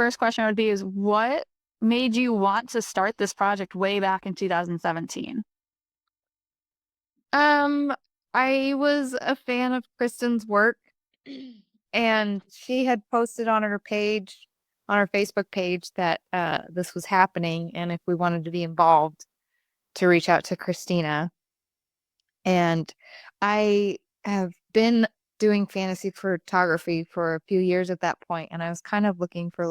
first question would be is what made you want to start this project way back in 2017? Um, I was a fan of Kristen's work, and she had posted on her page, on her Facebook page, that this was happening, and if we wanted to be involved, to reach out to Christina. And I have been doing fantasy photography for a few years at that point, and I was kind of looking for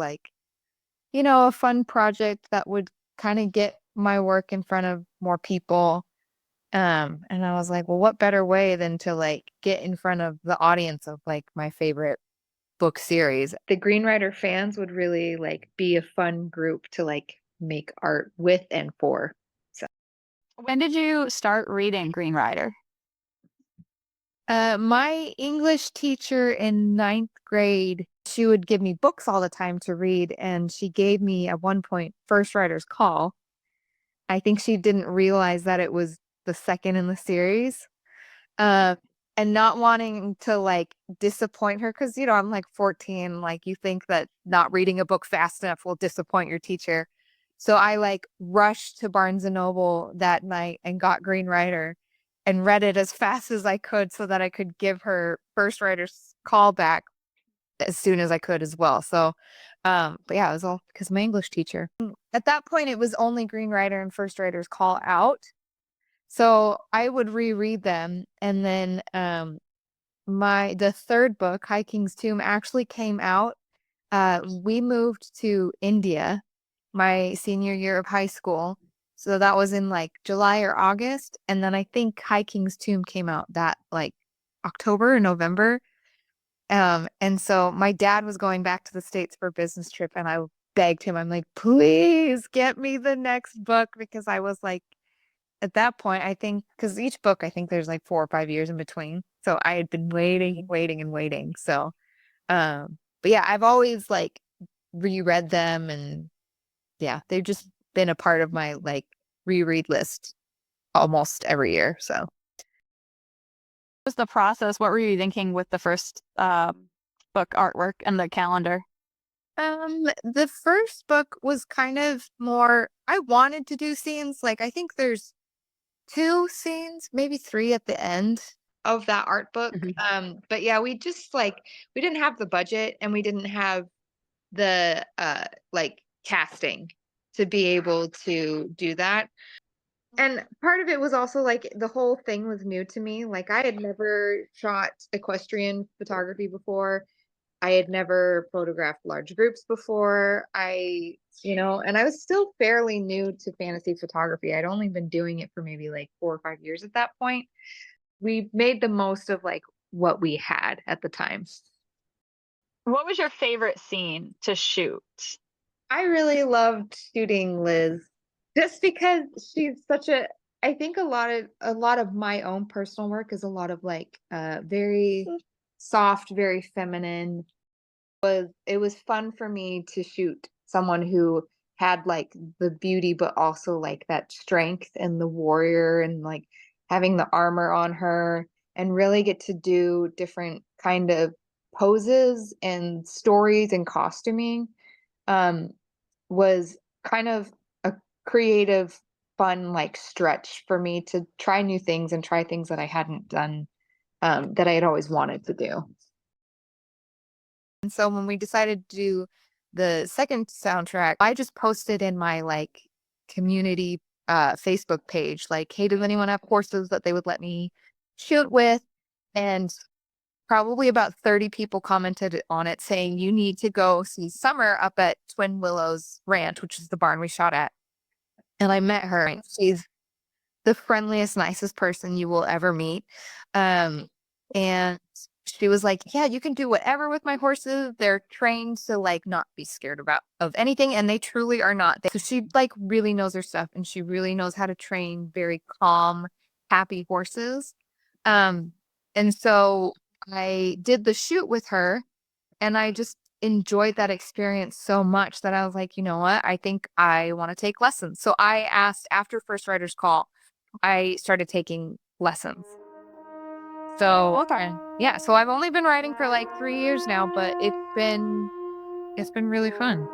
a fun project that would kind of get my work in front of more people. And I was like, well, what better way than to get in front of the audience of my favorite book series. The Green Rider fans would really be a fun group to make art with and for. So When did you start reading Green Rider? my English teacher in ninth grade, she would give me books all the time to read, and she gave me at one point First Writer's Call. I think she didn't realize that it was the second in the series. Uh, and not wanting to disappoint her, because I'm 14, you think that not reading a book fast enough will disappoint your teacher. So I rushed to Barnes and Noble that night and got Green Rider and read it as fast as I could so that I could give her First Writer's Call back as soon as I could as well. So but yeah, it was all because my English teacher. At that point it was only Green Rider and First Writer's Call out. So I would reread them, and then the third book, High King's Tomb, actually came out. We moved to India my senior year of high school. So that was in July or August. And then I think High King's Tomb came out that October or November. And so my dad was going back to the States for a business trip, and I begged him, I'm like, please get me the next book, because I was at that point, I think, because each book, I think there's 4 or 5 years in between. So I had been waiting, waiting, and waiting. So, but yeah, I've always reread them, and yeah, they've just been a part of my reread list almost every year. So, What was the process? What were you thinking with the first book artwork and the calendar? the first book was kind of more, I wanted to do scenes. I think there's 2 scenes, maybe 3 at the end of that art book. Mhm. But yeah, we just we didn't have the budget, and we didn't have the casting to be able to do that. And part of it was also the whole thing was new to me. I had never shot equestrian photography before. I had never photographed large groups before. And I was still fairly new to fantasy photography. I'd only been doing it for maybe 4 or 5 years at that point. We made the most of what we had at the time. What was your favorite scene to shoot? I really loved shooting Liz, just because she's such a, I think a lot of my own personal work is a lot of very soft, very feminine. It was fun for me to shoot someone who had the beauty, but also that strength and the warrior, and having the armor on her, and really get to do different kind of poses and stories and costuming. um was kind of a creative, fun stretch for me to try new things and try things that I hadn't done, that I had always wanted to do. And so when we decided to do the second soundtrack, I just posted in my community Facebook page, hey, does anyone have horses that they would let me shoot with? And probably about 30 people commented on it saying, you need to go see Summer up at Twin Willows Ranch, which is the barn we shot at. And I met her, and she's the friendliest, nicest person you will ever meet. And she was like, yeah, you can do whatever with my horses. They're trained to not be scared of anything. And they truly are not. So she really knows her stuff, and she really knows how to train very calm, happy horses. Um, and so I did the shoot with her, and I just enjoyed that experience so much that I was like, you know what? I think I want to take lessons. So I asked, after First Writer's Call, I started taking lessons. So okay, yeah. So I've only been writing for 3 years now, but it's been really fun.